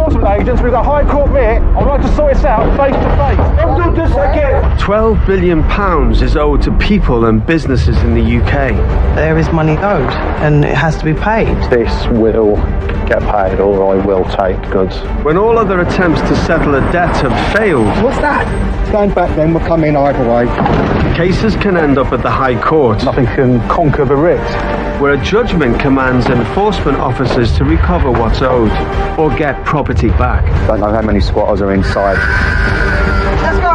enforcement agents, we've got a High Court writ. I'd like to sort this out face to face. Don't do this again. £12 billion is owed to people and businesses in the UK. There is money owed, and it has to be paid. This will get paid, or I will take goods. When all other attempts to settle a debt have failed, What's that? Going back then will come in either way. cases can end up at the High Court, Nothing can conquer the writ. where a judgment commands enforcement officers to recover what's owed or get property back. Don't know how many squatters are inside. Let's go.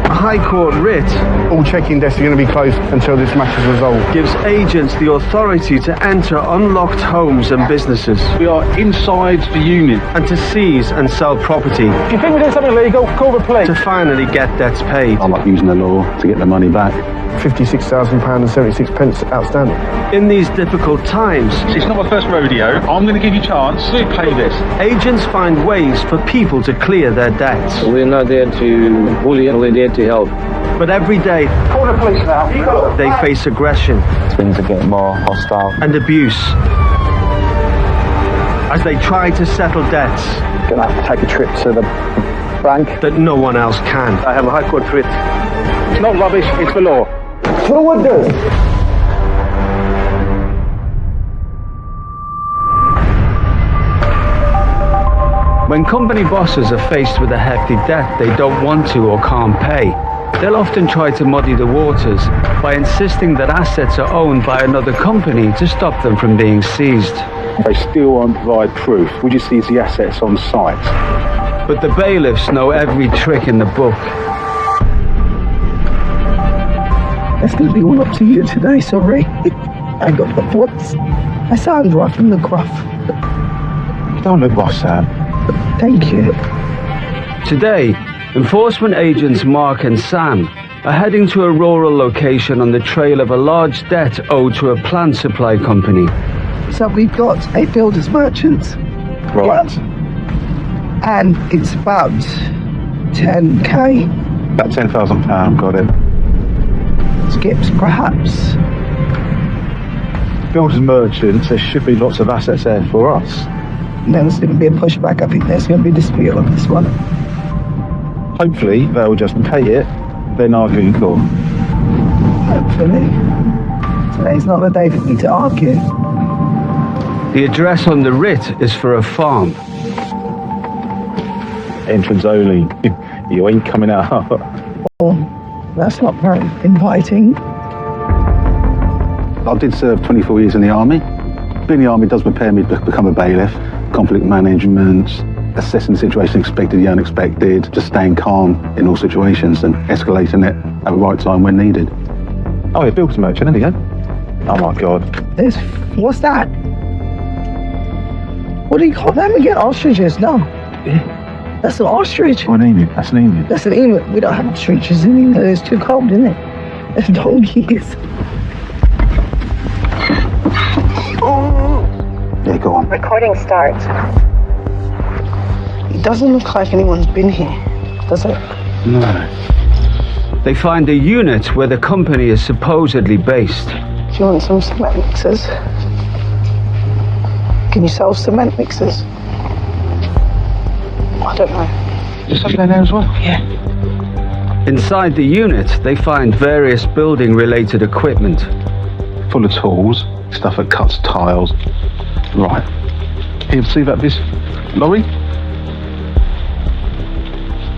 A High Court writ All checking desks are going to be closed until this matter is resolved. gives agents the authority to enter unlocked homes and businesses We are inside the unit. and to seize and sell property If you think we're doing something illegal, call the police. to finally get debts paid. I like using the law to get the money back. £56,000 and 76 pence outstanding. In these difficult times, It's not my first rodeo. I'm going to give you a chance to pay this. agents find ways for people to clear their debts. We're not there to bully, we're there to help. But every day, Call the police now. they face aggression Things are getting more hostile. and abuse as they try to settle debts Gonna have to take a trip to the bank. that no one else can. I have a High Court writ. It's not rubbish, it's the law. Who would do? When company bosses are faced with a hefty debt they don't want to or can't pay, they'll often try to muddy the waters by insisting that assets are owned by another company to stop them from being seized. They still won't provide proof. We just seize the assets on site. But the bailiffs know every trick in the book. It's going to be all up to you today, sorry. I got the thoughts. I sound rough in the gruff. You don't look rough, Sam. Thank you. Today, enforcement agents Mark and Sam are heading to a rural location on the trail of a large debt owed to a plant supply company. So we've got a builder's merchant. Right. And it's about 10k. About £10,000, got it. Skips, perhaps. Builders merchants, there should be lots of assets there for us. And then there's going to be a pushback. I think there's going to be a dispute on this one. Hopefully, they'll just pay it, then argue in court. Hopefully. Today's not the day for me to argue. The address on the writ is for a farm. Entrance only. You ain't coming out. Well, that's not very inviting. I did serve 24 years in the army. Being in the army does prepare me to become a bailiff. Conflict management, assessing the situation, expected, the unexpected, just staying calm in all situations and escalating it at the right time when needed. Oh, yeah, builder's merchant, there you go. Oh my God. What's that? What do you call them again? Ostriches? No. Yeah. That's an ostrich. Oh, an emu. That's an emu. That's an emu. We don't have ostriches in England. It's too cold, isn't it? There's donkeys. Yeah, go on. Recording start. It doesn't look like anyone's been here, does it? No. They find a unit where the company is supposedly based. Do you want some cement mixers? Can you sell cement mixers? I don't know. Is something down there as well? Yeah. Inside the unit, they find various building-related equipment. Full of tools, stuff that cuts tiles. Right. Here, see that this lorry?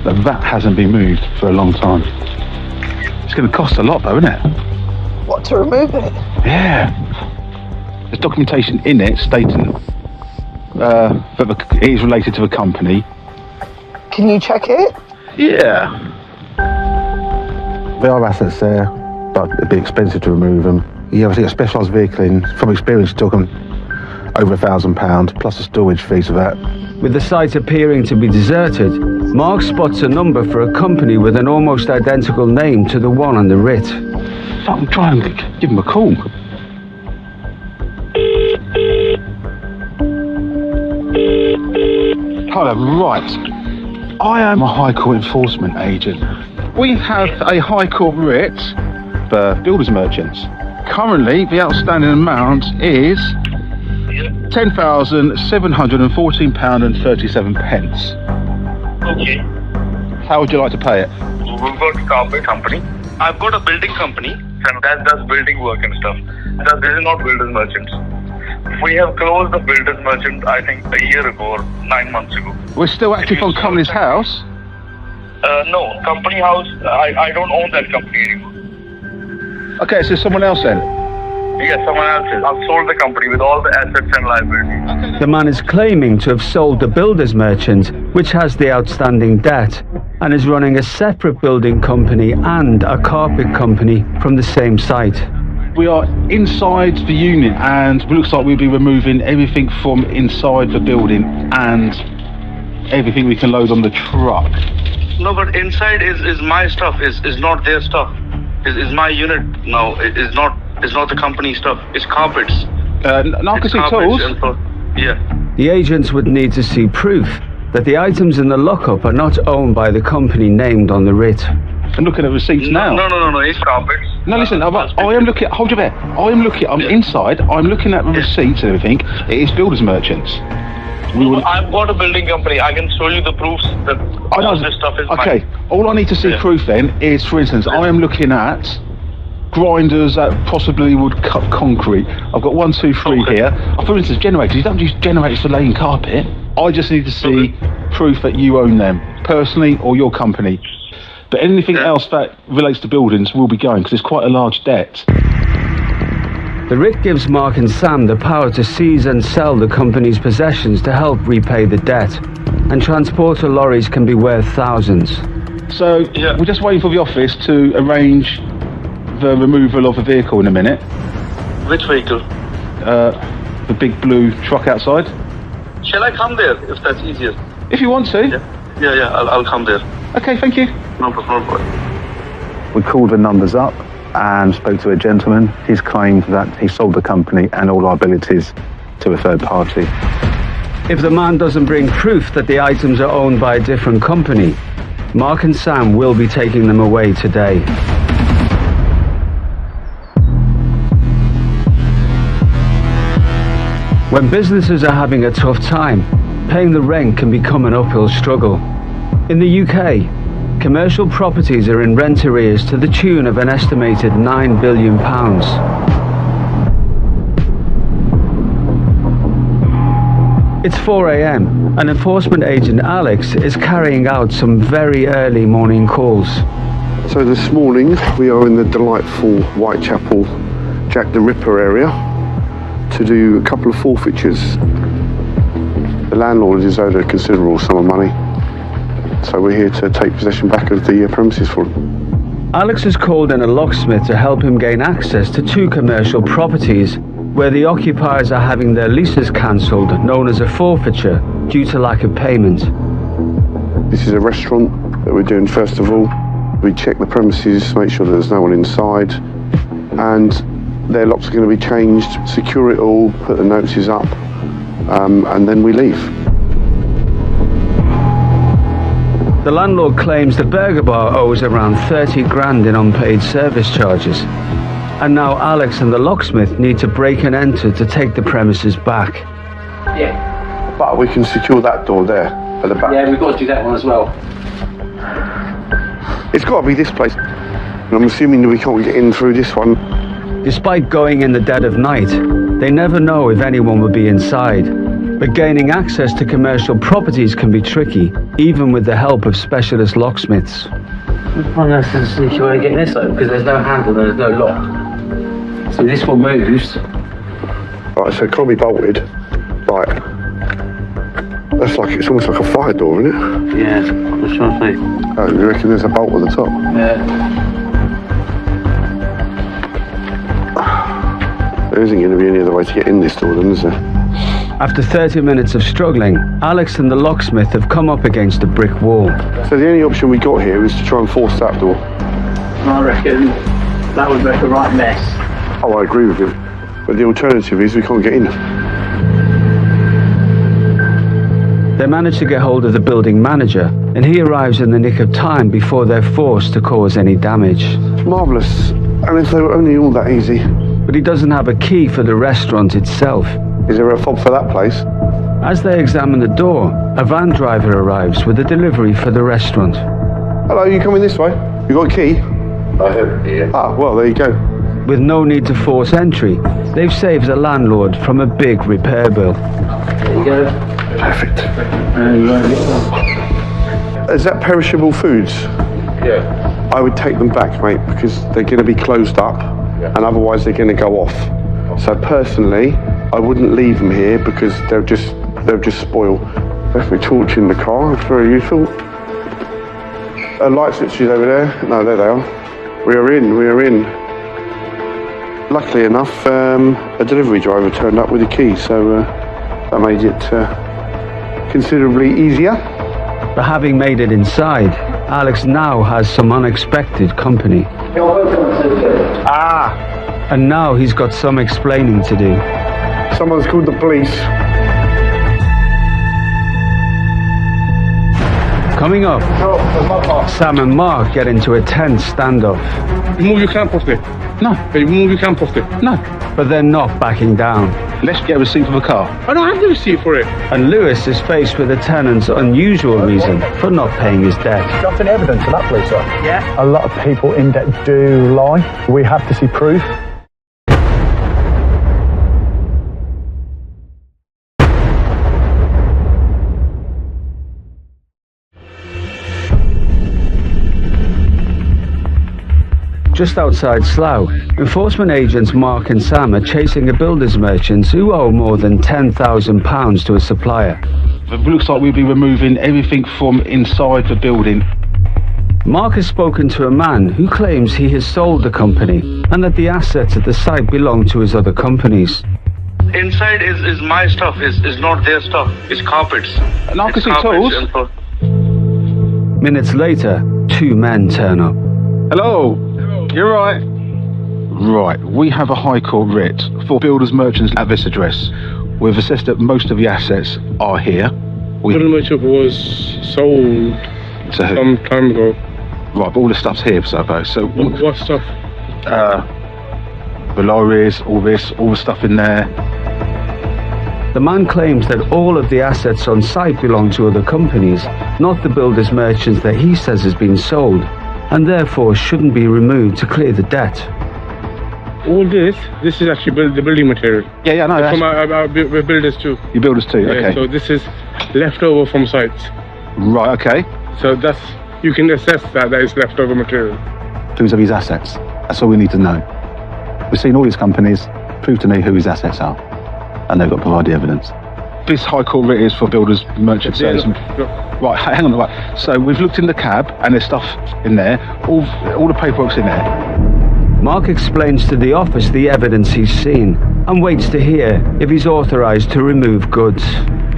The VAT hasn't been moved for a long time. It's going to cost a lot though, isn't it? What, to remove it? Yeah. There's documentation in it stating that it is related to the company. Can you check it? Yeah. There are assets there, but it'd be expensive to remove them. You have to get a specialised vehicle in. From experience, you're talking over £1,000 plus a storage fee for that. With the site appearing to be deserted, Mark spots a number for a company with an almost identical name to the one on the writ. Fucking try and give them a call. Hello, right. I am a High Court enforcement agent. We have a High Court writ for builders merchants. Currently, the outstanding amount is £10,000. £10,714.37. Okay. How would you like to pay it? We've got a carpet company. I've got a building company and that does building work and stuff. This is not builders merchants. We have closed the builders merchant, I think, a year ago or 9 months ago. We're still active on Company's House. No, company house, I don't own that company anymore. Okay, so someone else then? Yes, someone else is. I've sold the company with all the assets and liabilities. The man is claiming to have sold the builder's merchant, which has the outstanding debt, and is running a separate building company and a carpet company from the same site. We are inside the unit and it looks like we'll be removing everything from inside the building and everything we can load on the truck. No, but inside is my stuff, is not their stuff. Is my unit now. It's not the company stuff. It's carpets. No, I can see tools. Yeah. The agents would need to see proof that the items in the lockup are not owned by the company named on the writ. I'm looking at receipts now. No, it's carpets. No, listen, I am looking, hold your bear. I'm inside, I'm looking at the receipts and everything. It is builders merchants. I've got a building company. I can show you the proofs that all this stuff is okay, mine. all I need to see proof then is, for instance, I am looking at grinders that possibly would cut concrete. I've got 1, 2, 3 here. For instance, generators. You don't use generators for laying carpet. I just need to see proof that you own them, personally or your company. But anything else that relates to buildings will be going, because it's quite a large debt. The writ gives Mark and Sam the power to seize and sell the company's possessions to help repay the debt, and transporter lorries can be worth thousands. So we're just waiting for the office to arrange the removal of the vehicle in a minute. Which vehicle? The big blue truck outside. Shall I come there if that's easier? If you want to. Yeah, I'll come there. Okay, thank you. No problem. We called the numbers up and spoke to a gentleman. He's claimed that he sold the company and all liabilities to a third party. If the man doesn't bring proof that the items are owned by a different company, Mark and Sam will be taking them away today. When businesses are having a tough time, paying the rent can become an uphill struggle. In the UK, commercial properties are in rent arrears to the tune of an estimated £9 billion. It's 4 a.m. and enforcement agent Alex is carrying out some very early morning calls. So this morning we are in the delightful Whitechapel Jack the Ripper area to do a couple of forfeitures. The landlord is owed a considerable sum of money, so we're here to take possession back of the premises for him. Alex has called in a locksmith to help him gain access to 2 commercial properties where the occupiers are having their leases cancelled, known as a forfeiture, due to lack of payment. This is a restaurant that we're doing first of all. We check the premises, make sure there's no one inside, and their locks are going to be changed, secure it all, put the notices up, and then we leave. The landlord claims the burger bar owes around 30 grand in unpaid service charges. And now Alex and the locksmith need to break and enter to take the premises back. Yeah. But we can secure that door there at the back. Yeah, we've got to do that one as well. It's got to be this place. And I'm assuming that we can't get in through this one. Despite going in the dead of night, they never know if anyone will be inside. But gaining access to commercial properties can be tricky, even with the help of specialist locksmiths. One has to see how I get this open because there's no handle and there's no lock. So this one moves. Right, so it can't be bolted. Right. That's like, it's almost like a fire door, isn't it? Yeah, I'm just trying to see. Oh, you reckon there's a bolt at the top? Yeah. There isn't going to be any other way to get in this door then, is there? After 30 minutes of struggling, Alex and the locksmith have come up against a brick wall. So the only option we got here is to try and force that door. I reckon that would make a right mess. Oh, I agree with you. But the alternative is we can't get in. They manage to get hold of the building manager, and he arrives in the nick of time before they're forced to cause any damage. Marvellous. And if they were only all that easy. But he doesn't have a key for the restaurant itself. Is there a fob for that place? As they examine the door, a van driver arrives with a delivery for the restaurant. Hello, you coming this way? You got a key? I have here. Ah, well, there you go. With no need to force entry, they've saved the landlord from a big repair bill. There you go. Perfect. Is that perishable foods? Yeah. I would take them back, mate, because they're going to be closed up, and otherwise they're going to go off. So personally, I wouldn't leave them here because they'll just spoil. Left my torch in the car. It's very useful. Light switches over there. No, there they are. We are in. Luckily enough, a delivery driver turned up with a key, so that made it considerably easier. But having made it inside, Alex now has some unexpected company. Ah, And now he's got some explaining to do. someone's called the police. Coming up, Sam and Mark get into a tense standoff. Remove your clamp off there. No, Remove your clamp off there. no, but they're not backing down. Let's get a receipt for the car. I don't have the receipt for it. And Lewis is faced with the tenant's unusual reason for not paying his debt. Drafting evidence for that, please, sir. Yeah. A lot of people in debt do lie. We have to see proof. Just outside Slough, enforcement agents Mark and Sam are chasing a builder's merchant who owe more than £10,000 to a supplier. It looks like we'll be removing everything from inside the building. Mark has spoken to a man who claims he has sold the company and that the assets at the site belong to his other companies. Inside is my stuff, is not their stuff. It's carpets. And I can It's see carpets tools. and so- Minutes later, two men turn up. Hello. You're right. Right, we have a High Court writ for builders merchants at this address. We've assessed that most of the assets are here. Little merchant was sold So who? some time ago. Right, but all the stuff's here, suppose. So What stuff? the lorries, all the stuff in there. The man claims that all of the assets on site belong to other companies, not the builder's merchants that he says has been sold, and therefore shouldn't be removed to clear the debt. All this is actually the building material. Yeah, no, From that's, our builders too. you builders too. Yeah, Okay. so this is leftover from sites. Right. Okay. So you can assess that is leftover material. Who's of his assets? That's all we need to know. We've seen all these companies. Prove to me who his assets are, and they've got to provide the evidence. This High Court writ is for builders merchants. Yeah, So right, hang on. Right. So we've looked in the cab, and there's stuff in there. All the paperwork's in there. Mark explains to the office the evidence he's seen and waits to hear if he's authorised to remove goods.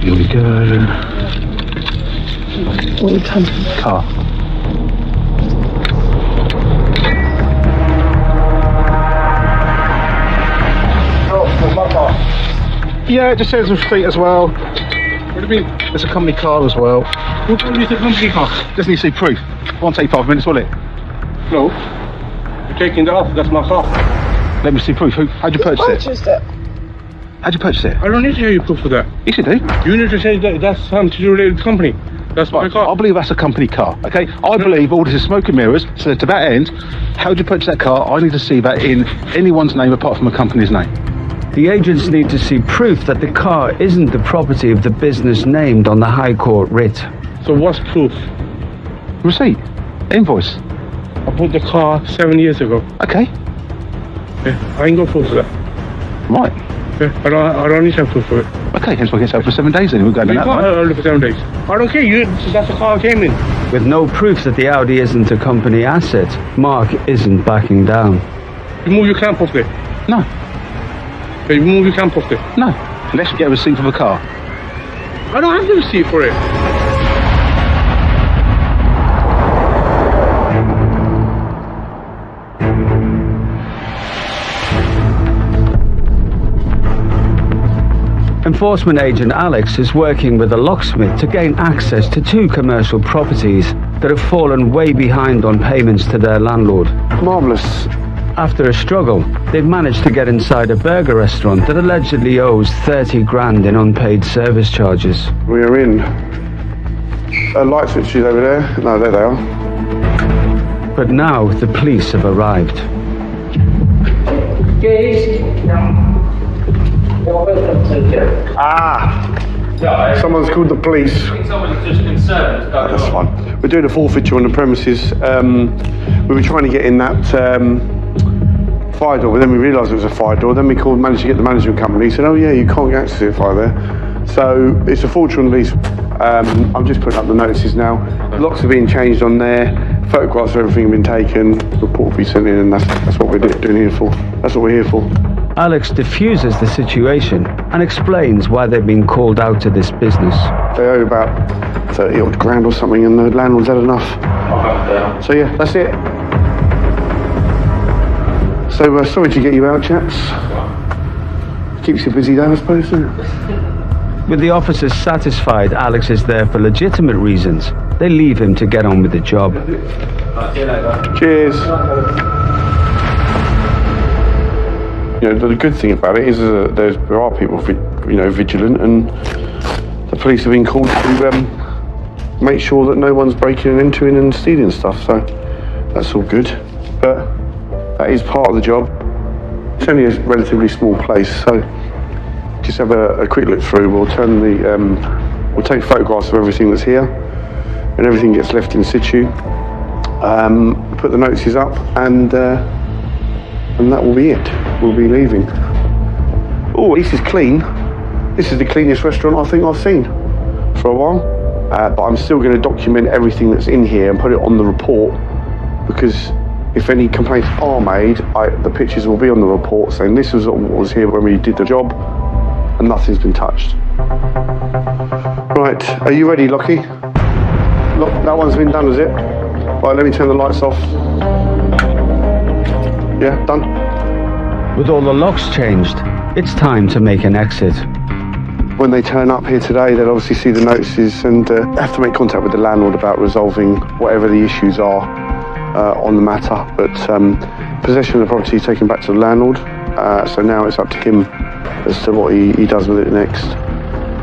Here we go. Car. Yeah, it just says the street as well. What do you mean? There's a company car as well. Who told you it's a company car? Just need to see proof. Won't take 5 minutes, will it? No. You're taking that off. That's my car. Let me see proof. How'd you purchase it? How'd you purchase it? I don't need to hear you proof for that. Yes, you do. You need to say that that's something to do with the company. That's my Right, car. I believe that's a company car, okay? I believe all this is smoke and mirrors, so to that end, how'd you purchase that car? I need to see that in anyone's name apart from a company's name. The agents need to see proof that the car isn't the property of the business named on the High Court writ. So what's proof? Receipt. Invoice. I bought the car 7 years ago. Okay. Yeah, I ain't got proof for that. Right. Yeah, I don't need to have proof for it. Okay, hence why it gets out for 7 days then. We'll go You down that can't line. hold it for 7 days. I don't care. That's the car I came in. With no proof that the Audi isn't a company asset, Mark isn't backing down. Remove your clamp off there. No. Okay, remove your clamp off there. No. Let's get a receipt for the car. I don't have the receipt for it. Enforcement agent Alex is working with a locksmith to gain access to two commercial properties that have fallen way behind on payments to their landlord. Marvellous. After a struggle, they've managed to get inside a burger restaurant that allegedly owes 30 grand in unpaid service charges. We are in. Light switches over there. No, there they are. But now the police have arrived. Someone's called the police. Someone's just concerned. That's fine. We're doing a forfeiture on the premises. We were trying to get in that fire door, but then we realised it was a fire door. Then we managed to get the management company. He said, oh yeah, you can't get access to the fire there. So it's a forgery on lease. I'm just putting up the notices now. Locks are being changed on there. Photographs of everything have been taken. Report will be sent in, and that's what we're doing here for. That's what we're here for. Alex diffuses the situation and explains why they've been called out to this business. They owe about 30 odd grand or something, and the landlord's had enough. So yeah, that's it. So sorry to get you out, chaps. Keeps you busy though, I suppose, doesn't it? With the officers satisfied Alex is there for legitimate reasons, they leave him to get on with the job. Cheers. You know, the good thing about it is there are people, vigilant, and the police have been called to make sure that no one's breaking and entering and stealing stuff. So that's all good. But that is part of the job. It's only a relatively small place, so just have a quick look through. We'll we'll take photographs of everything that's here, and everything gets left in situ. Put the notices up, and that will be it. We'll be leaving. Oh, this is clean. This is the cleanest restaurant I think I've seen for a while. But I'm still going to document everything that's in here and put it on the report, because if any complaints are made, the pictures will be on the report saying this was what was here when we did the job, and nothing's been touched. Right, are you ready, Lockie? Look, that one's been done, is it? Right, let me turn the lights off. Yeah, done. With all the locks changed, it's time to make an exit. When they turn up here today, they'll obviously see the notices and have to make contact with the landlord about resolving whatever the issues are on the matter. But possession of the property is taken back to the landlord, so now it's up to him as to what he does with it next.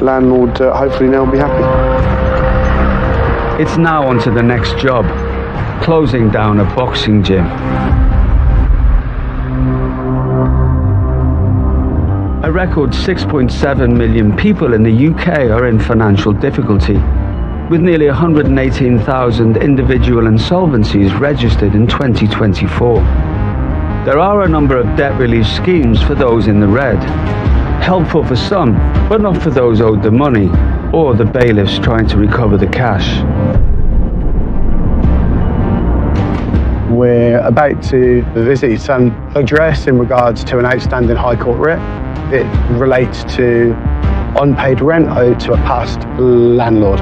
Landlord hopefully now will be happy. It's now on to the next job, closing down a boxing gym. A record 6.7 million people in the UK are in financial difficulty, with nearly 118,000 individual insolvencies registered in 2024. There are a number of debt relief schemes for those in the red, helpful for some, but not for those owed the money, or the bailiffs trying to recover the cash. We're about to visit an address in regards to an outstanding High Court writ. It relates to unpaid rent owed to a past landlord.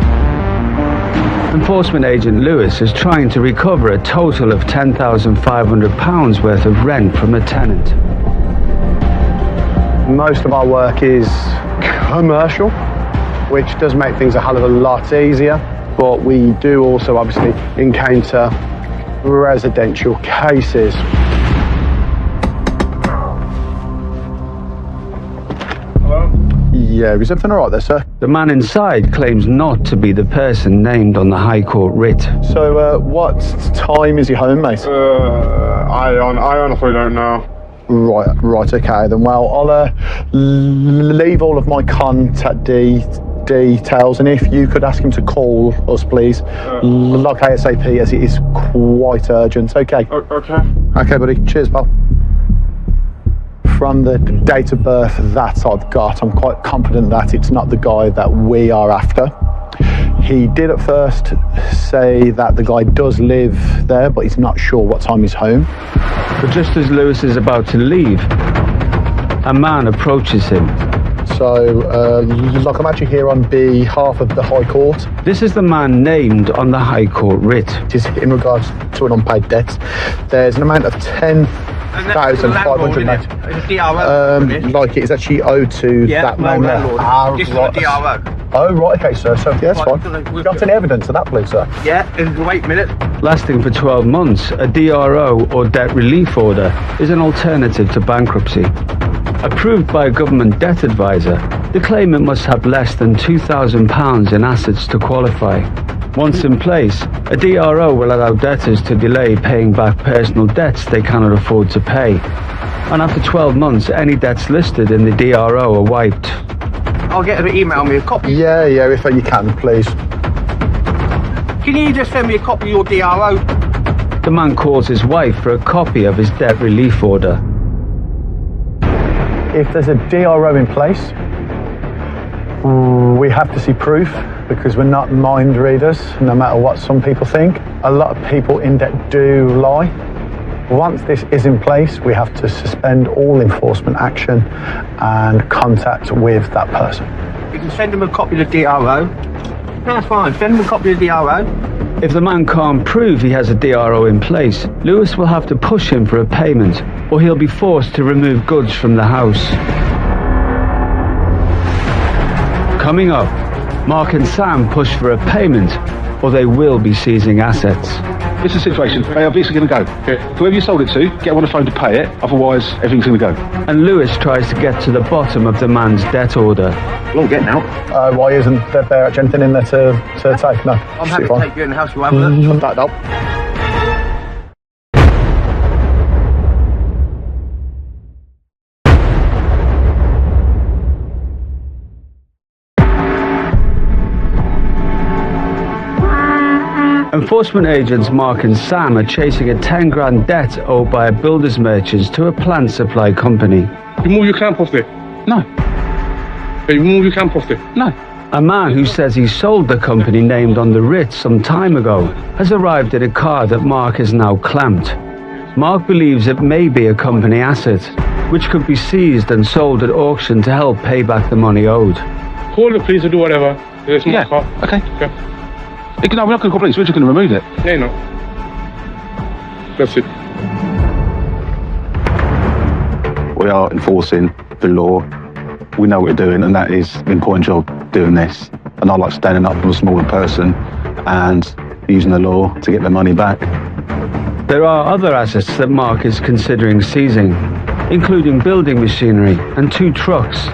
Enforcement agent Lewis is trying to recover a total of £10,500 worth of rent from a tenant. Most of our work is commercial, which does make things a hell of a lot easier, but we do also obviously encounter residential cases. Yeah, is everything all right there, sir? The man inside claims not to be the person named on the High Court writ. So, what time is he home, mate? I honestly don't know. Right, okay then. Well, I'll leave all of my contact details, and if you could ask him to call us, please, like ASAP, as it is quite urgent. Okay. Okay, buddy. Cheers, pal. From the date of birth that I've got, I'm quite confident that it's not the guy that we are after. He did at first say that the guy does live there, but he's not sure what time he's home. But just as Lewis is about to leave, a man approaches him So, like, I'm actually here on behalf of the High Court. This is the man named on the High Court writ. It is in regards to an unpaid debt. There's an amount of 10,500. Like, it is actually owed to that man there. This is the DRO. Oh, right, okay, sir. So, yeah, that's fine. Got any evidence of that, please, sir? Yeah, wait a minute. Lasting for 12 months, a DRO or debt relief order is an alternative to bankruptcy. Approved by a government debt advisor, the claimant must have less than £2,000 in assets to qualify. Once in place, a DRO will allow debtors to delay paying back personal debts they cannot afford to pay. And after 12 months, any debts listed in the DRO are wiped. I'll get her to email me a copy. Yeah, if you can, please. Can you just send me a copy of your DRO? The man calls his wife for a copy of his debt relief order. If there's a DRO in place, we have to see proof because we're not mind readers, no matter what some people think. A lot of people in debt do lie. Once this is in place, we have to suspend all enforcement action and contact with that person. You can send them a copy of the DRO. That's fine, send them a copy of the DRO. If the man can't prove he has a DRO in place, Lewis will have to push him for a payment, or he'll be forced to remove goods from the house. Coming up, Mark and Sam push for a payment, or they will be seizing assets. This is the situation. They are obviously going to go. Okay. Whoever you sold it to, get them on the phone to pay it. Otherwise, everything's going to go. And Lewis tries to get to the bottom of the man's debt order. Well, get out. Why isn't there anything in there to take? No. I'm happy to take you in the house. You have a look. That up. Enforcement agents Mark and Sam are chasing a 10 grand debt owed by a builder's merchants to a plant supply company. Remove your clamp off there. No. Hey, remove your clamp off there. No. A man who says he sold the company named on the writ some time ago has arrived at a car that Mark is now clamped. Mark believes it may be a company asset, which could be seized and sold at auction to help pay back the money owed. Call the police or do whatever. It's my car. Okay. No, we're not going to call police. We're just going to remove it. Yeah, no. That's it. We are enforcing the law. We know what we're doing, and that is an important job doing this. And I like standing up for a smaller person and using the law to get their money back. There are other assets that Mark is considering seizing, including building machinery and 2 trucks,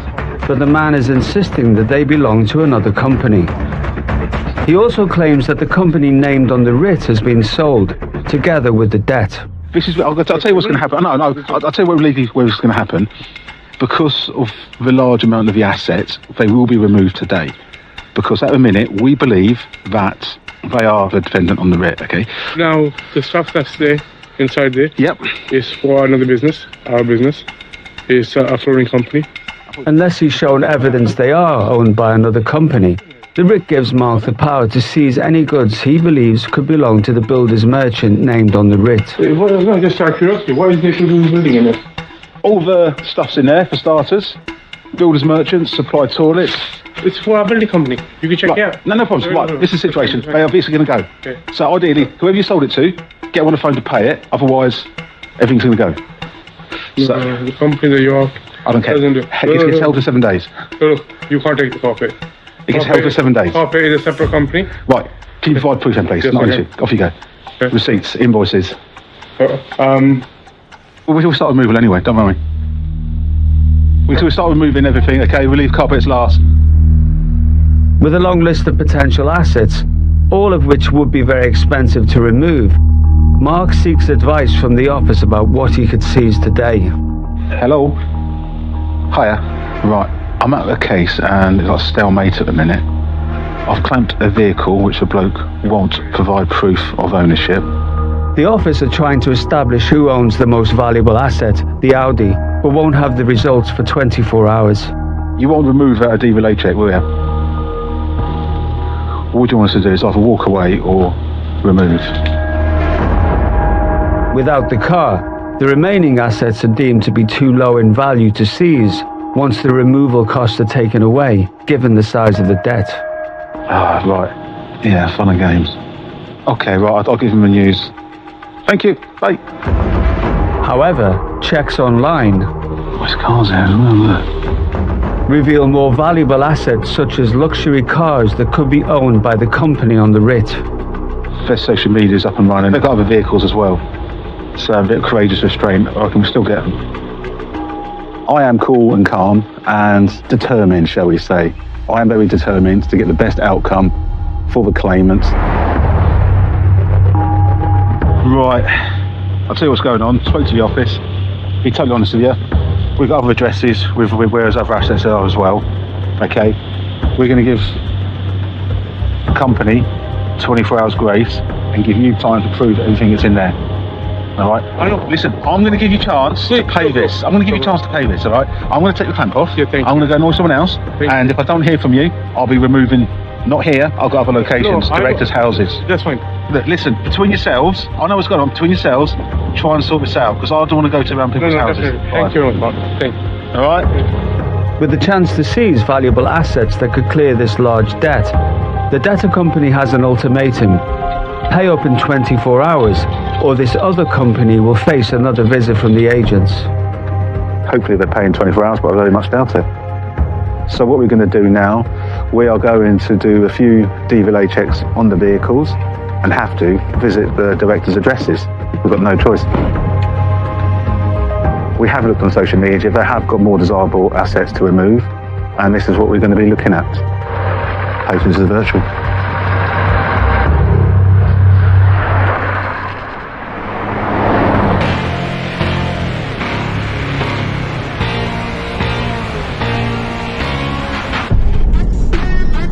but the man is insisting that they belong to another company. He also claims that the company named on the writ has been sold, together with the debt. I'll tell you what's going to happen. No, I'll tell you where it's going to happen. Because of the large amount of the assets, they will be removed today. Because at the minute, we believe that they are the defendant on the writ, okay? Now, the stuff that's there, inside there, is for another business, our business. It's a flooring company. Unless he's shown evidence they are owned by another company, the writ gives Mark the power to seize any goods he believes could belong to the builder's merchant named on the writ. Just out of curiosity, why is there to do building in it? All the stuff's in there, for starters. Builder's merchants, supply toilets. It's for our building company. You can check it out. No problem. Right, this is the situation. They are obviously going to go. Okay. So ideally, whoever you sold it to, get them on the phone to pay it. Otherwise, everything's going to go. So, the company that you are... I don't care. It's held for 7 days. Look, you can't take the carpet. It gets held for 7 days. Carpet is a separate company. Right. Can you provide proof then, please? Yes, Not an issue. Off you go. Okay. Receipts, invoices. Well, we'll start removal anyway, don't worry. We'll start removing everything, okay? We'll leave carpets last. With a long list of potential assets, all of which would be very expensive to remove, Mark seeks advice from the office about what he could seize today. Hello? Hiya. Right, I'm at the case and it's like stalemate at the minute. I've clamped a vehicle which the bloke won't provide proof of ownership. The office are trying to establish who owns the most valuable asset, the Audi, but won't have the results for 24 hours. You won't remove a DVLA check, will you? All you want us to do is either walk away or remove. Without the car, the remaining assets are deemed to be too low in value to seize, once the removal costs are taken away, given the size of the debt. Ah, right. Yeah, fun and games. Okay, right, I'll give him the news. Thank you, bye. However, checks online Where's cars there as well, look. reveal more valuable assets such as luxury cars that could be owned by the company on the writ. Their social media's up and running. They've got other vehicles as well. So a bit of courageous restraint, I can still get them. I am cool and calm and determined, shall we say. I am very determined to get the best outcome for the claimants. Right, I'll tell you what's going on. Spoke to the office. Be totally honest with you. We've got other addresses with where his other assets are as well. Okay, we're going to give the company 24 hours grace and give you time to prove everything that's in there. All right. Listen, I'm going to give you a chance to pay this. I'm going to give you a chance to pay this. All right. I'm going to take the clamp off. I'm going to go annoy someone else. And if I don't hear from you, I'll be removing. Not here. I've got other locations, directors' houses. That's fine. Look, listen, between yourselves, I know what's going on. Between yourselves, try and sort this out because I don't want to go to around people's houses. Thank you very much, Mark. Thank you. All right. With the chance to seize valuable assets that could clear this large debt, the debtor company has an ultimatum. Pay up in 24 hours, or this other company will face another visit from the agents. Hopefully they're paying 24 hours, but I very much doubt it. So what we're going to do now, we are going to do a few DVLA checks on the vehicles and have to visit the directors' addresses. We've got no choice. We have looked on social media. They have got more desirable assets to remove, and this is what we're going to be looking at. Patience is virtual.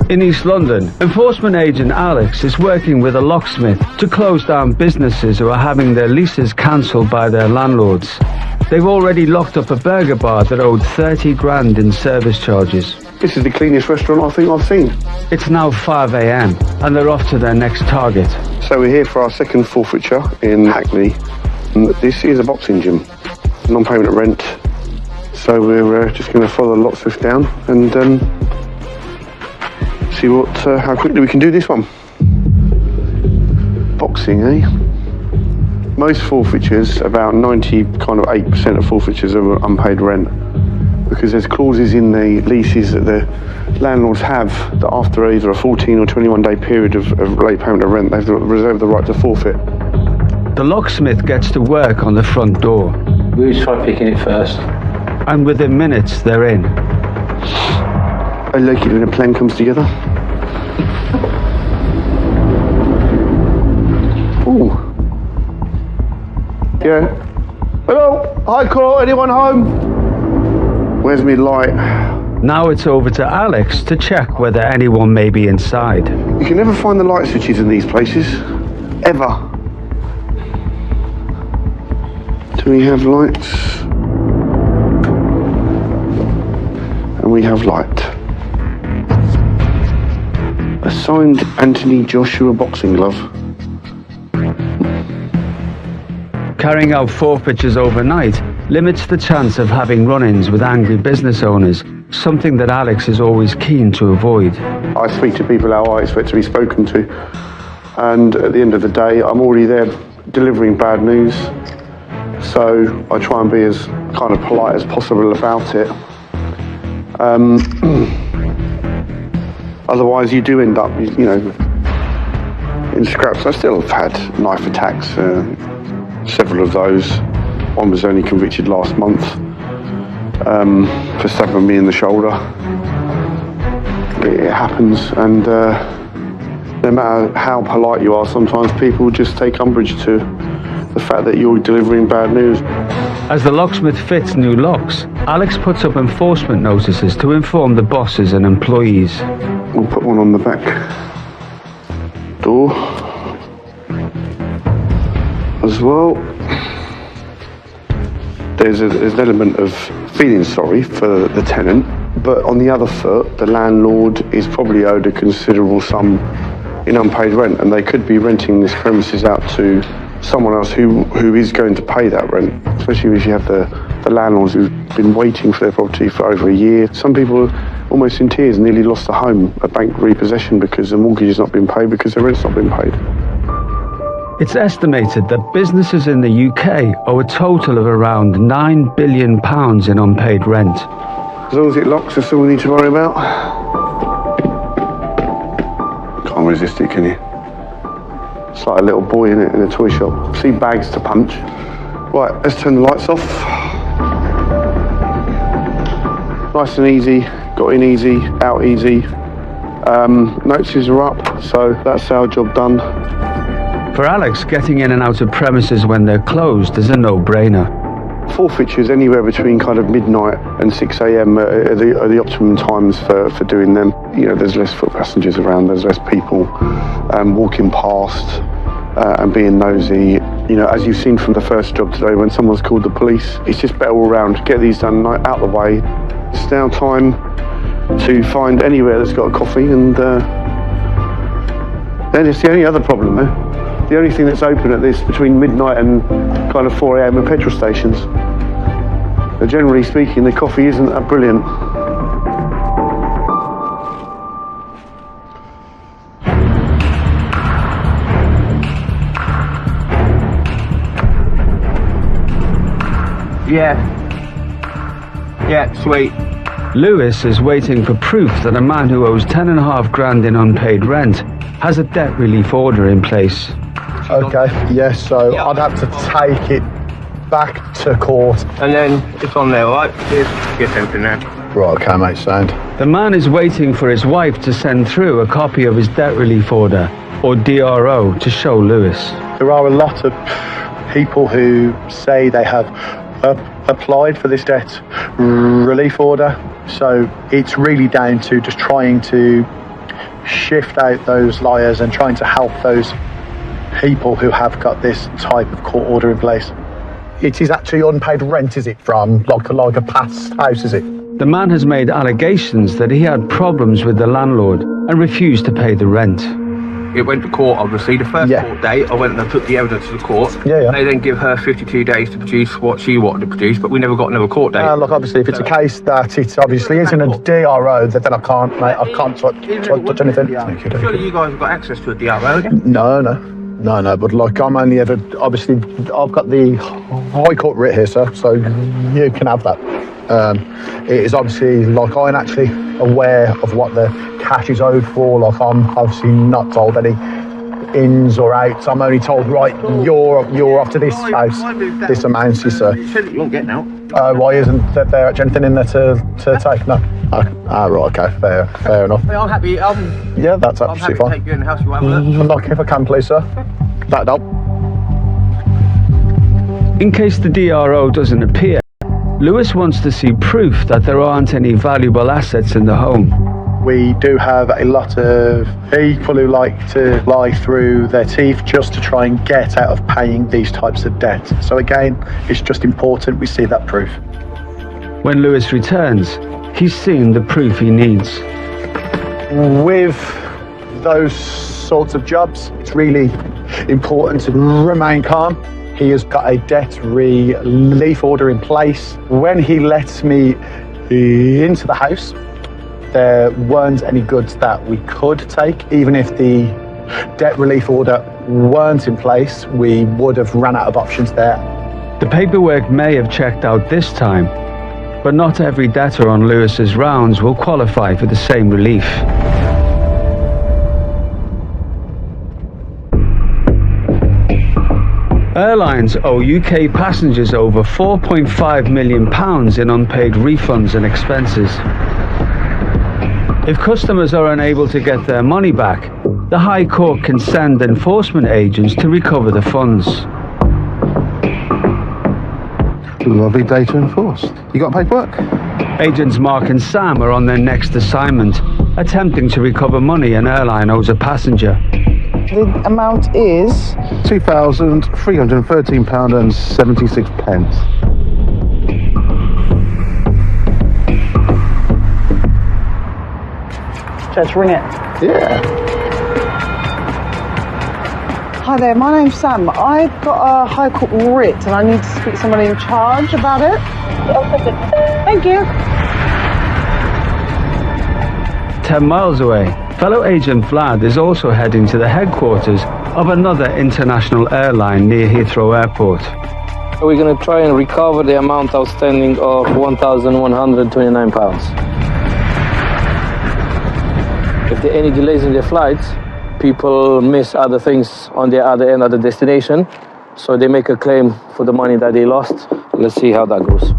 In East London, enforcement agent Alex is working with a locksmith to close down businesses who are having their leases cancelled by their landlords. They've already locked up a burger bar that owed 30 grand in service charges. This is the cleanest restaurant I think I've seen. It's now 5 a.m. and they're off to their next target. So we're here for our second forfeiture in Hackney. And this is a boxing gym, non-payment of rent. So we're just going to follow the locksmith down and see how quickly we can do this one. Boxing, eh? Most forfeitures, about 98% of forfeitures are unpaid rent, because there's clauses in the leases that the landlords have that after either a 14 or 21 day period of late payment of rent, they've reserved the right to forfeit. The locksmith gets to work on the front door. We'll try picking it first. And within minutes, they're in. I like it when a plan comes together. Ooh. Yeah. Hello? Hi, call. Anyone home? Where's me light? Now it's over to Alex to check whether anyone may be inside. You can never find the light switches in these places. Ever. Do we have lights? And we have light. A signed Anthony Joshua boxing glove. Carrying out forfeitures overnight limits the chance of having run-ins with angry business owners, something that Alex is always keen to avoid. I speak to people how I expect to be spoken to, and at the end of the day, I'm already there delivering bad news, so I try and be as kind of polite as possible about it. Otherwise, you do end up, you know, in scraps. I still have had knife attacks, several of those. One was only convicted last month for stabbing me in the shoulder. It happens, and no matter how polite you are, sometimes people just take umbrage to the fact that you're delivering bad news. As the locksmith fits new locks, Alex puts up enforcement notices to inform the bosses and employees. We'll put one on the back door as well. There's an element of feeling sorry for the tenant, but on the other foot, the landlord is probably owed a considerable sum in unpaid rent, and they could be renting this premises out to someone else who is going to pay that rent, especially if you have the the landlords who've been waiting for their property for over a year. Some people are almost in tears and nearly lost a home, a bank repossession, because the mortgage has not been paid, because the rent's not been paid. It's estimated that businesses in the UK owe a total of around £9 billion in unpaid rent. As long as it locks, that's all we need to worry about. Can't resist it, can you? It's like a little boy in a toy shop. See bags to punch. Right, let's turn the lights off. Nice and easy, got in easy, out easy. Notices are up, so that's our job done. For Alex, getting in and out of premises when they're closed is a no-brainer. Forfeitures anywhere between kind of midnight and 6 a.m. are the optimum times for doing them. You know, there's less foot passengers around, there's less people walking past and being nosy. You know, as you've seen from the first job today, when someone's called the police, it's just better all round. Get these done out the way. It's now time to find anywhere that's got a coffee, and then it's the only other problem, though. The only thing that's open at this between midnight and kind of 4 a.m. are petrol stations. But generally speaking, the coffee isn't that brilliant. Yeah, sweet. Lewis is waiting for proof that a man who owes £10.5 grand in unpaid rent has a debt relief order in place. Okay, yes, so I'd have to take it back to court. And then it's on there, right? Get everything there. Right, okay, mate, sound. The man is waiting for his wife to send through a copy of his debt relief order, or DRO, to show Lewis. There are a lot of people who say they have applied for this debt relief order, so it's really down to just trying to shift out those liars and trying to help those people who have got this type of court order in place. It is actually unpaid rent, is it, from like a past house, is it? The man has made allegations that he had problems with the landlord and refused to pay the rent. It went to court, obviously. The first court date, I went and I took the evidence to the court. Yeah. They then give her 52 days to produce what she wanted to produce, but we never got another court date. Look, obviously, if it's a case that it obviously isn't a DRO, then I can't, mate, I can't touch anything. Surely you guys have got access to a DRO, haven't you? No, but like I'm only ever, obviously, I've got the High Court writ here, sir, so you can have that. It is obviously, like, I'm actually aware of what the cash is owed for. Like, I'm obviously not told any ins or outs. I'm only told, right, you're off to this house, this amount, sir. You said that you won't get now. Why isn't there actually anything in there to take? No. Right, okay, fair enough. Hey, I'm happy. Yeah, that's I'm absolutely happy fine. to take you in the house. You have a look. Like, if I can, please, sir. That'd help. In case the DRO doesn't appear, Lewis wants to see proof that there aren't any valuable assets in the home. We do have a lot of people who like to lie through their teeth just to try and get out of paying these types of debt. So again, it's just important we see that proof. When Lewis returns, he's seen the proof he needs. With those sorts of jobs, it's really important to remain calm. He has got a debt relief order in place. When he lets me into the house, there weren't any goods that we could take. Even if the debt relief order weren't in place, we would have run out of options there. The paperwork may have checked out this time, but not every debtor on Lewis's rounds will qualify for the same relief. Airlines owe UK passengers over £4.5 million in unpaid refunds and expenses. If customers are unable to get their money back, the High Court can send enforcement agents to recover the funds. Lovely day to enforce. You got paperwork? Agents Mark and Sam are on their next assignment, attempting to recover money an airline owes a passenger. The amount is £2,313.76. Just ring it. Yeah. Hi there, my name's Sam. I've got a High Court writ and I need to speak to somebody in charge about it. Thank you. 10 miles away, fellow agent Vlad is also heading to the headquarters of another international airline near Heathrow Airport. We're going to try and recover the amount outstanding of £1,129. If there are any delays in their flights, people miss other things on their other end of the destination, so they make a claim for the money that they lost. Let's see how that goes.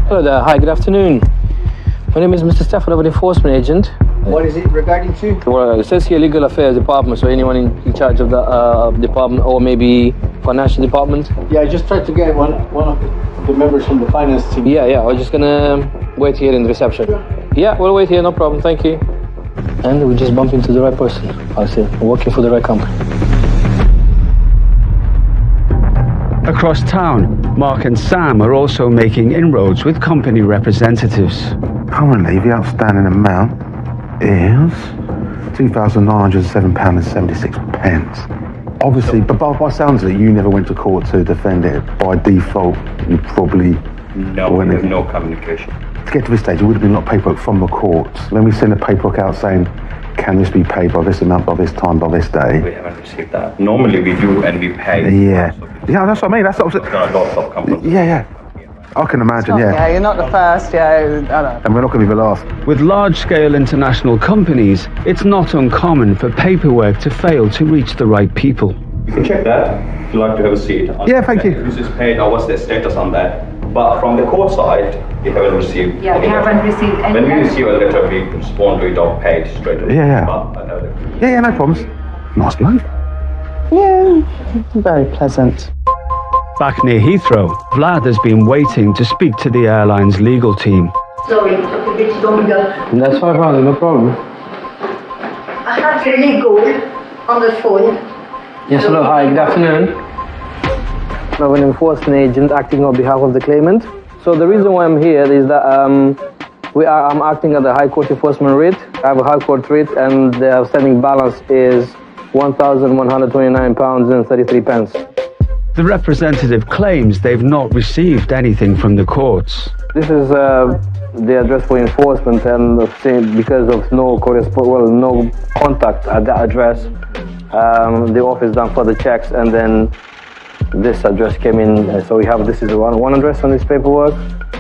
Hello there. Hi, good afternoon. My name is Mr. Stafford, I'm an enforcement agent. What is it regarding to? Well, it says here Legal Affairs Department, so anyone in charge of the department, or maybe Financial Department? Yeah, I just tried to get one of the members from the finance team. Yeah, we're just gonna wait here in the reception. Yeah, we'll wait here, no problem, thank you. And we just bumped into the right person. I see, working for the right company. Across town, Mark and Sam are also making inroads with company representatives. Currently, the outstanding amount is £2,907.76. Obviously, but by sounds of it, you never went to court to defend it. By default, you probably... No, we have no communication. To get to this stage, it would have been a lot of paperwork from the courts. When we send the paperwork out saying, can this be paid by this amount, by this time, by this day? We haven't received that. Normally we do and we pay. Yeah, that's what I mean. That's what there are lots of companies. Yeah. I can imagine, Yeah, you're not the first, I know. And we're not going to be the last. With large-scale international companies, it's not uncommon for paperwork to fail to reach the right people. You can check that if you'd like to have a seat. Yeah, thank you. This is paid or what's the status on that? But from the court side, we haven't received. Yeah, we haven't received any. When we receive a letter, we respond to it or pay it straight away. Yeah. Yeah, no problems. Nice bloke. Yeah, very pleasant. Back near Heathrow, Vlad has been waiting to speak to the airline's legal team. Sorry, it's a bit longer. That's fine, no problem. I have the legal on the phone. Yes, hello, hi, good afternoon. I'm an enforcement agent acting on behalf of the claimant. So the reason why I'm here is that I'm acting at the High Court enforcement writ. I have a High Court writ and the outstanding balance is £1,129.33. The representative claims they've not received anything from the courts. This is the address for enforcement, and because of no contact at that address, the office done further checks, and then this address came in. So we have this is one address on this paperwork.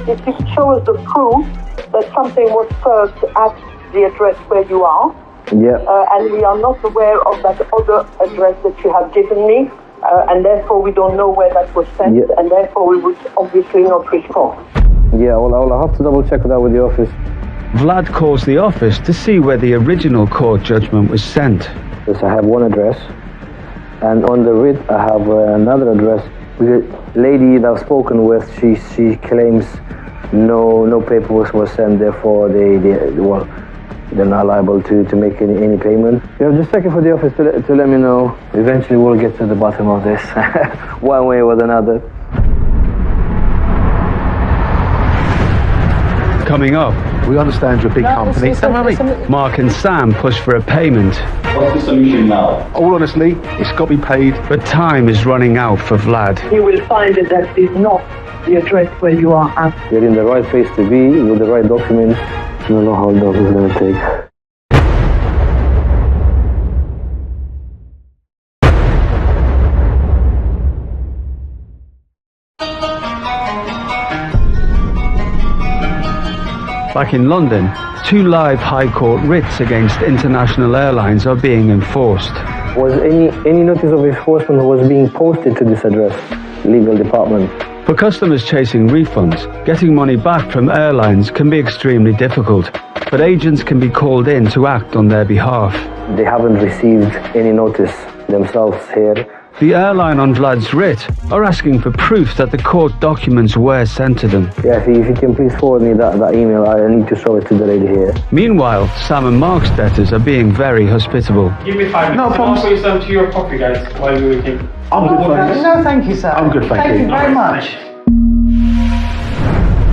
It shows the proof that something was served at the address where you are. Yeah. And we are not aware of that other address that you have given me. And therefore we don't know where that was sent, and therefore we would obviously not respond. Yeah, well, I'll have to double check that with the office. Vlad calls the office to see where the original court judgment was sent. Yes, I have one address, and on the writ I have another address. The lady that I've spoken with, she claims no paperwork was sent, therefore they're not liable to make any payment. Yeah, just checking for the office to let me know. Eventually we'll get to the bottom of this, one way or another. Coming up, we understand you're a big company. Mark and Sam push for a payment. What's the solution now? All honestly, it's got to be paid. But time is running out for Vlad. You will find that that is not the address where you are at. You're in the right place to be with the right documents. I don't know how long it's going to take. Back in London, 2 live High Court writs against international airlines are being enforced. Was any notice of enforcement was being posted to this address, legal department? For customers chasing refunds, getting money back from airlines can be extremely difficult, but agents can be called in to act on their behalf. They haven't received any notice themselves here. The airline on Vlad's writ are asking for proof that the court documents were sent to them. Yeah, if you can please forward me that email, I need to show it to the lady here. Meanwhile, Sam and Mark's debtors are being very hospitable. Give me 5 minutes. No problem. I'll put you some to your coffee, guys, while we're waiting. I'm good, thank you. No, thank you, sir. I'm good, thank you. Thank you very much.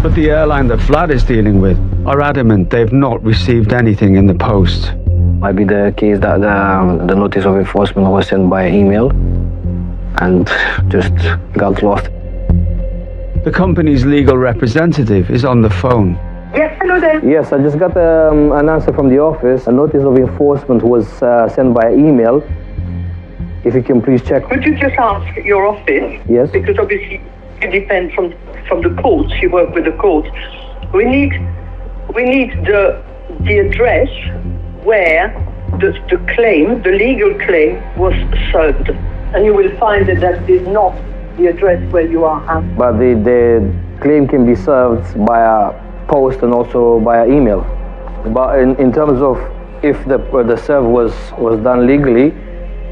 But the airline that Vlad is dealing with are adamant they've not received anything in the post. Might be the case that the notice of enforcement was sent by email and just got lost. The company's legal representative is on the phone. Yes, hello there. Yes, I just got an answer from the office. A notice of enforcement was sent by email. If you can please check. Could you just ask your office? Yes. Because obviously it depends from the courts. You work with the courts. We need the address where the claim, the legal claim, was served, and you will find that is not the address where you are at. But the claim can be served via post and also via email. But in terms of if the serve was done legally,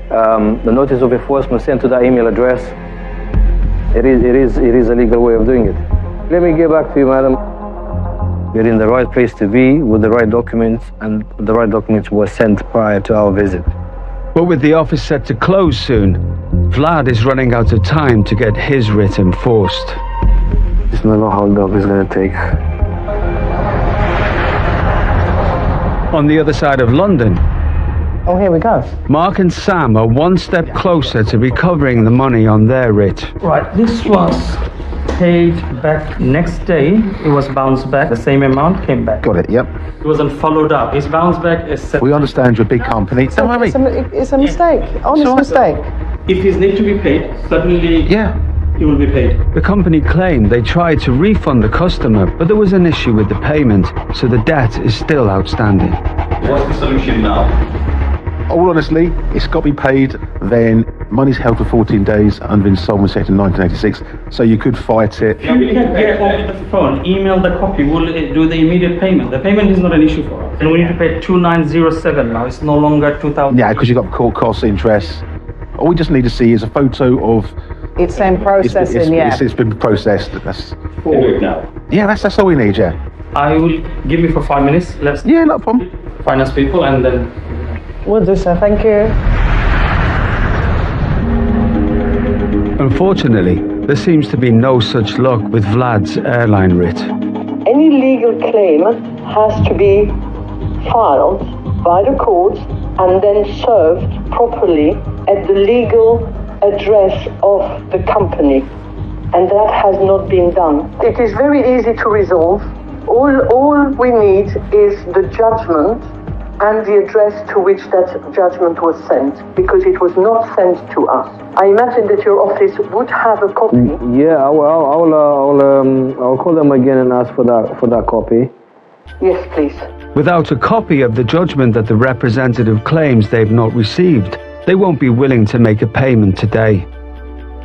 the notice of enforcement sent to that email address, it is a legal way of doing it. Let me get back to you, madam. You're in the right place to be with the right documents, and the right documents were sent prior to our visit. But with the office set to close soon, Vlad is running out of time to get his writ enforced. Just don't know how long it's going to take. On the other side of London, Oh, here we go. Mark and Sam are one step closer to recovering the money on their writ. Right, this was paid back next day. It was bounced back. The same amount came back. Got it, yep. It wasn't followed up. It's bounced back. We understand you're a big company. Don't worry. It's a mistake. Honest mistake. If he's need to be paid, certainly he will be paid. The company claimed they tried to refund the customer, but there was an issue with the payment, so the debt is still outstanding. What's the solution now? All honestly, it's got to be paid then. Money's held for 14 days under Insolvency Act in 1986, so you could fight it. Yeah, we can get over the phone, email the copy, we'll do the immediate payment. The payment is not an issue for us. And we need to pay 2907 now, it's no longer 2000. Yeah, because you've got court costs, interest. All we just need to see is a photo of... It's in processing, it's been processed. That's... We'll do it now. Yeah, that's all we need, yeah. I will give you for 5 minutes. Let's... Yeah, no problem. Finance people and then... Will do, sir. Thank you. Unfortunately, there seems to be no such luck with Vlad's airline writ. Any legal claim has to be filed by the courts and then served properly at the legal address of the company. And that has not been done. It is very easy to resolve. All we need is the judgment and the address to which that judgment was sent, because it was not sent to us. I imagine that your office would have a copy. Yeah, I'll call them again and ask for that copy. Yes, please. Without a copy of the judgment that the representative claims they've not received, they won't be willing to make a payment today.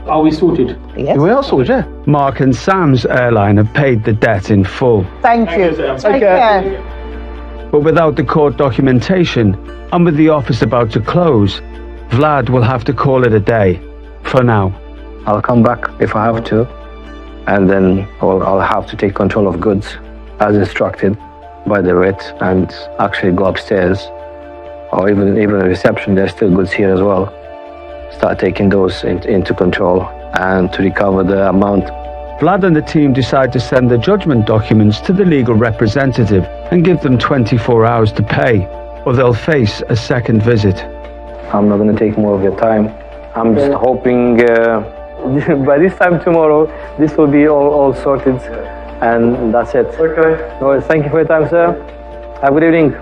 Are we sorted? Yes. We are sorted, yeah. Mark and Sam's airline have paid the debt in full. Thank you. Take care. But without the court documentation, and with the office about to close, Vlad will have to call it a day, for now. I'll come back if I have to, and then I'll have to take control of goods, as instructed by the writ, and actually go upstairs, or even the reception, there's still goods here as well. Start taking those into control, and to recover the amount. Vlad and the team decide to send the judgment documents to the legal representative and give them 24 hours to pay, or they'll face a second visit. I'm not going to take more of your time. I'm just hoping by this time tomorrow, this will be all sorted, and that's it. Okay. No, thank you for your time, sir. Have a good evening.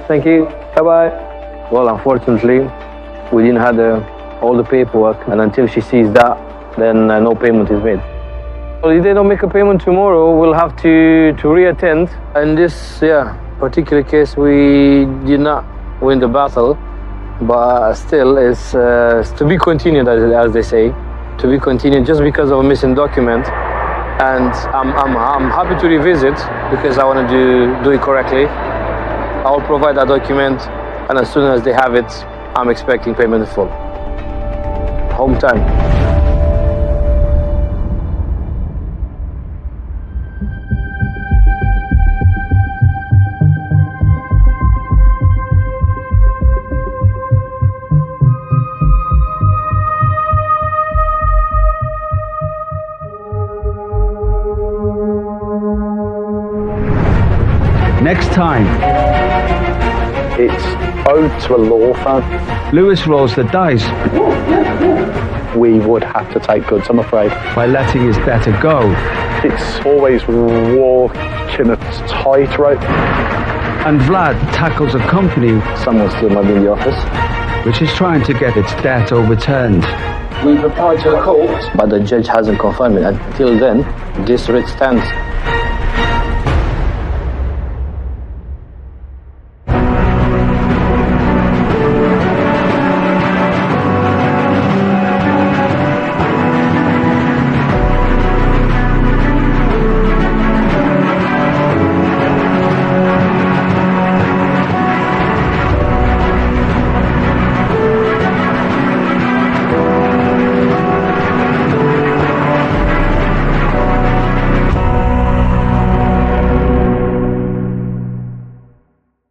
Thank you. Bye-bye. Well, unfortunately, we didn't have all the paperwork, and until she sees that, then no payment is made. Well, if they don't make a payment tomorrow, we'll have to reattend. In this particular case, we did not win the battle, but still, it's to be continued, as they say, to be continued just because of a missing document. And I'm happy to revisit because I want to do it correctly. I will provide that document, and as soon as they have it, I'm expecting payment in full. Home time. Next time, It's owed to a law firm. Lewis rolls the dice. We would have to take goods, I'm afraid. By letting his debtor go. It's always walking a tightrope. And Vlad tackles a company. Someone still might be in the office. Which is trying to get its debt overturned. We've applied to the court, but the judge hasn't confirmed it. Until then, this writ stands.